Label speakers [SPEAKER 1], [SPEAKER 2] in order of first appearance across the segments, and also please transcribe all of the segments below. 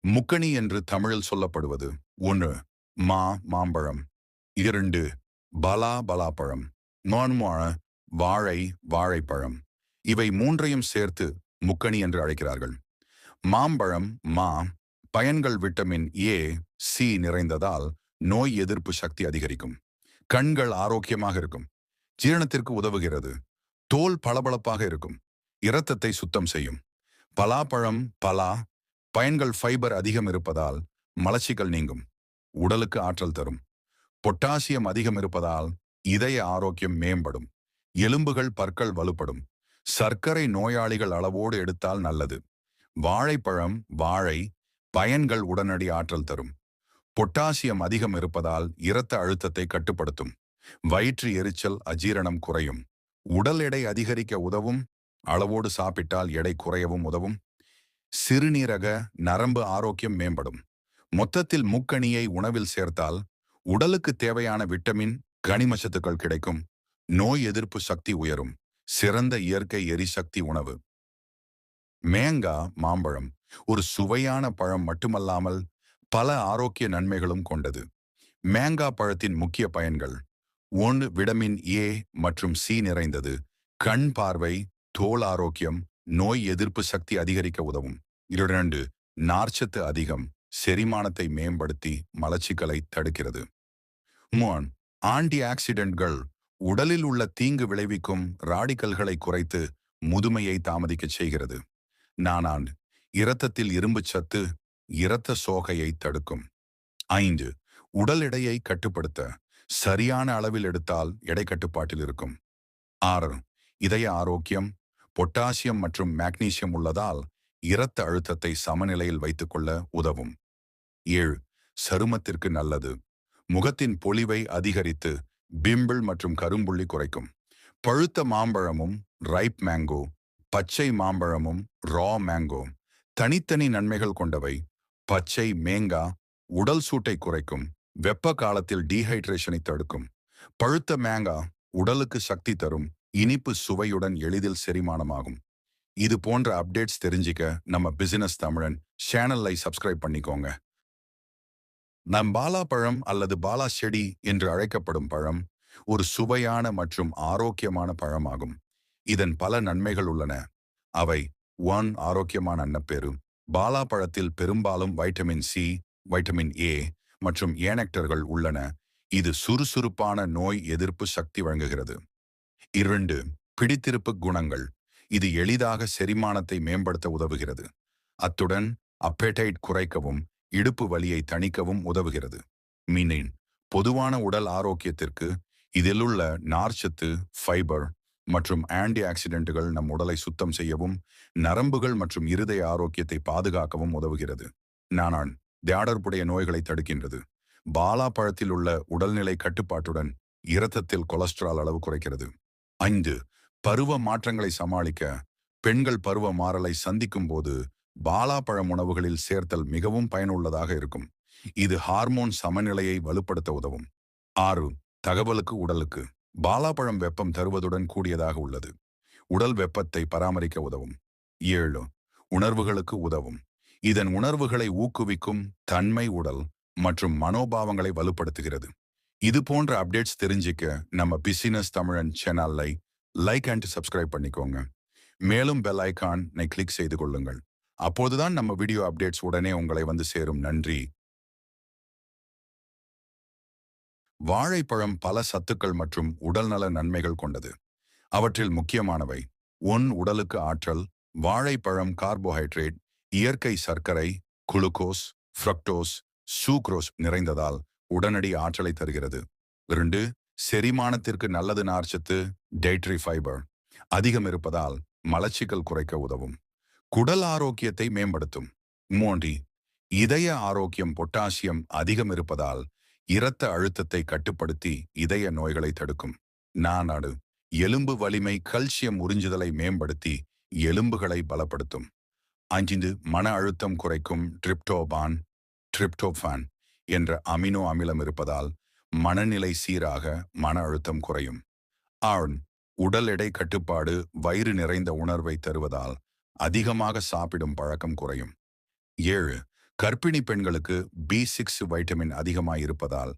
[SPEAKER 1] முக்கணி என்று தமிழில் சொல்லப்படுவது 1. மாம்பழம். 2. பலாப்பழம். 3. வாழைப்பழம். இவை மூன்றையும் சேர்த்து முக்கணி என்று அழைக்கிறார்கள். மாம்பழம் பயன்கள் விட்டமின் ஏ, சி நிறைந்ததால் நோய் எதிர்ப்பு சக்தி அதிகரிக்கும். கண்கள் ஆரோக்கியமாக இருக்கும். ஜீரணத்திற்கு உதவுகிறது. தோல் பளபளப்பாக இருக்கும். இரத்தத்தை சுத்தம் செய்யும். பலாப்பழம் பயன்கள் ஃபைபர் அதிகம் இருப்பதால் மலச்சிக்கல் நீங்கும். உடலுக்கு ஆற்றல் தரும். பொட்டாசியம் அதிகம் இருப்பதால் இதய ஆரோக்கியம் மேம்படும். எலும்புகள் பற்கள் வலுப்படும். சர்க்கரை நோயாளிகள் அளவோடு எடுத்தால் நல்லது. வாழைப்பழம் பயன்கள் உடனடி ஆற்றல் தரும். பொட்டாசியம் அதிகம் இருப்பதால் இரத்த அழுத்தத்தை கட்டுப்படுத்தும். வயிற்று எரிச்சல் அஜீரணம் குறையும். உடல் எடை அதிகரிக்க உதவும். அளவோடு சாப்பிட்டால் எடை குறையவும் உதவும். சிறுநீரக நரம்பு ஆரோக்கியம் மேம்படும். மொத்தத்தில் முக்கணியை உணவில் சேர்த்தால் உடலுக்கு தேவையான விட்டமின் கனிமச்சத்துக்கள் கிடைக்கும். நோய் எதிர்ப்பு சக்தி உயரும். சிறந்த இயற்கை எரிசக்தி உணவு. மாம்பழம் ஒரு சுவையான பழம் மட்டுமல்லாமல் பல ஆரோக்கிய நன்மைகளும் கொண்டது. மேங்கா பழத்தின் முக்கிய பயன்கள்: 1. விட்டமின் ஏ மற்றும் சி நிறைந்தது. கண் பார்வை, தோல் ஆரோக்கியம், நோய் எதிர்ப்பு சக்தி அதிகரிக்க உதவும். 2. நார்ச்சத்து அதிகம். செரிமானத்தை மேம்படுத்தி மலச்சிக்கலை தடுக்கிறது. 3. ஆன்டி ஆக்சிடென்ட்கள் உடலில் உள்ள தீங்கு விளைவிக்கும் ராடிக்கல்களை குறைத்து முதுமையை தாமதிக்க செய்கிறது. 4. இரத்தத்தில் இரும்பு சத்து இரத்த சோகையை தடுக்கும். 5. உடல் எடையை கட்டுப்படுத்த சரியான அளவில் எடுத்தால் எடை கட்டுப்பாட்டில் இருக்கும். 6. இதய ஆரோக்கியம். பொட்டாசியம் மற்றும் மேக்னீசியம் உள்ளதால் இரத்த அழுத்தத்தை சமநிலையில் வைத்துக்கொள்ள உதவும். 7. சருமத்திற்கு நல்லது. முகத்தின் பொலிவை அதிகரித்து பிம்பிள் மற்றும் கரும்புள்ளி குறைக்கும். பழுத்த மாம்பழமும் ரைப் மேங்கோ, பச்சை மாம்பழமும் ரா மேங்கோ தனித்தனி நன்மைகள் கொண்டவை. பச்சை மேங்கா உடல் சூட்டை குறைக்கும். வெப்ப காலத்தில் டீஹைட்ரேஷனை தடுக்கும். பழுத்த மேங்கா உடலுக்கு சக்தி தரும். இனிப்பு சுவையுடன் எளிதில் செரிமானமாகும். இது போன்ற அப்டேட்ஸ் தெரிஞ்சிக்க நம்ம பிசினஸ் தமிழன் சேனலை சப்ஸ்கிரைப் பண்ணிக்கோங்க. பாலாப்பழம் அல்லது பாலா செடி என்று அழைக்கப்படும் பழம் ஒரு சுவையான மற்றும் ஆரோக்கியமான பழமாகும். இதன் பல நன்மைகள் உள்ளன. அவை: 1. ஆரோக்கியமான அன்னப்பேறு. பாலாப்பழத்தில் பெரும்பாலும் வைட்டமின் சி, வைட்டமின் ஏ மற்றும் ஏனெக்டர்கள் உள்ளன. இது சுறுசுறுப்பான நோய் எதிர்ப்பு சக்தி வழங்குகிறது. 2. பிடித்திருப்பு குணங்கள். இது எளிதாக செரிமானத்தை மேம்படுத்த உதவுகிறது. அத்துடன் அப்பேடைட் குறைக்கவும் இடுப்பு வலியை தணிக்கவும் உதவுகிறது. மீனின் பொதுவான உடல் ஆரோக்கியத்திற்கு இதிலுள்ள நார்ச்சத்து, ஃபைபர் மற்றும் ஆன்டி ஆக்சிடென்ட்டுகள் நம் உடலை சுத்தம் செய்யவும் நரம்புகள் மற்றும் இருதய ஆரோக்கியத்தை பாதுகாக்கவும் உதவுகிறது. 4. தியாடர்புடைய நோய்களை தடுக்கின்றது. பாலாப்பழத்தில் உள்ள உடல்நிலை கட்டுப்பாட்டுடன் இரத்தத்தில் கொலஸ்ட்ரால் அளவு குறைக்கிறது. 5. பருவ மாற்றங்களை சமாளிக்க பெண்கள் பருவ மாறலை சந்திக்கும் போது பாலாப்பழம் உணவுகளில் சேர்த்தல் மிகவும் பயனுள்ளதாக இருக்கும். இது ஹார்மோன் சமநிலையை வலுப்படுத்த உதவும். 6. தகவலுக்கு உடலுக்கு. பாலாப்பழம் வெப்பம் தருவதுடன் கூடியதாக உள்ளது. உடல் வெப்பத்தை பராமரிக்க உதவும். 7. உணர்வுகளுக்கு உதவும். இதன் உணர்வுகளை ஊக்குவிக்கும் தன்மை உடல் மற்றும் மனோபாவங்களை வலுப்படுத்துகிறது. இது போன்ற அப்டேட்ஸ் தெரிஞ்சிக்க நம்ம பிசினஸ் தமிழன் சேனலை லைக் அண்ட் சப்ஸ்கிரைப் பண்ணிக்கோங்க. மேலும் பெல் ஐகானை கிளிக் செய்து கொள்ளுங்கள். அப்போதுதான் நம்ம வீடியோ அப்டேட்ஸ் உடனே உங்களை வந்து சேரும். நன்றி. வாழைப்பழம் பல சத்துக்கள் மற்றும் உடல்நல நன்மைகள் கொண்டது. அவற்றில் முக்கியமானவை: 1. உடலுக்கு ஆற்றல். வாழைப்பழம் கார்போஹைட்ரேட், இயற்கை சர்க்கரை, குளுக்கோஸ், ஃப்ரக்டோஸ், சூக்ரோஸ் நிறைந்ததால் உடனடி ஆற்றலை தருகிறது. 2. செரிமானத்திற்கு நல்லது. நார்ச்சத்து, டயட்ரி ஃபைபர் அதிகம் இருப்பதால் மலச்சிக்கல் குறைக்க உதவும். குடல் ஆரோக்கியத்தை மேம்படுத்தும். 3. இதய ஆரோக்கியம். பொட்டாசியம் அதிகம் இருப்பதால் இரத்த அழுத்தத்தை கட்டுப்படுத்தி இதய நோய்களை தடுக்கும். 4. எலும்பு வலிமை. கல்சியம் உறிஞ்சுதலை மேம்படுத்தி எலும்புகளை பலப்படுத்தும். 5. மன அழுத்தம் குறைக்கும். ட்ரிப்டோபான் என்ற அமினோ அமிலம் இருப்பதால் மனநிலை சீராக, மன அழுத்தம் குறையும். 6. உடல் எடை கட்டுப்பாடு. வயிறு நிறைந்த உணர்வை தருவதால் அதிகமாக சாப்பிடும் பழக்கம் குறையும். 7. கர்ப்பிணி பெண்களுக்கு B6 வைட்டமின் அதிகமாய் இருப்பதால்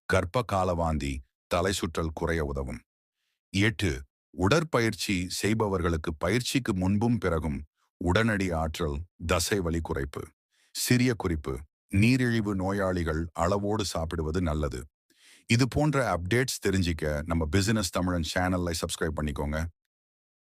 [SPEAKER 1] கர்ப்ப காலவாந்தி தலை சுற்றல் குறைய உதவும். 8. உடற்பயிற்சி செய்பவர்களுக்கு பயிற்சிக்கு முன்பும் பிறகும் உடனடி ஆற்றல், தசை வலி குறைப்பு. சிறிய குறிப்பு: நீரிழிவு நோயாளிகள் அளவோடு சாப்பிடுவது நல்லது. இது போன்ற அப்டேட்ஸ் தெரிஞ்சிக்க நம்ம பிசினஸ் தமிழன் சேனலை சப்ஸ்கிரைப் பண்ணிக்கோங்க.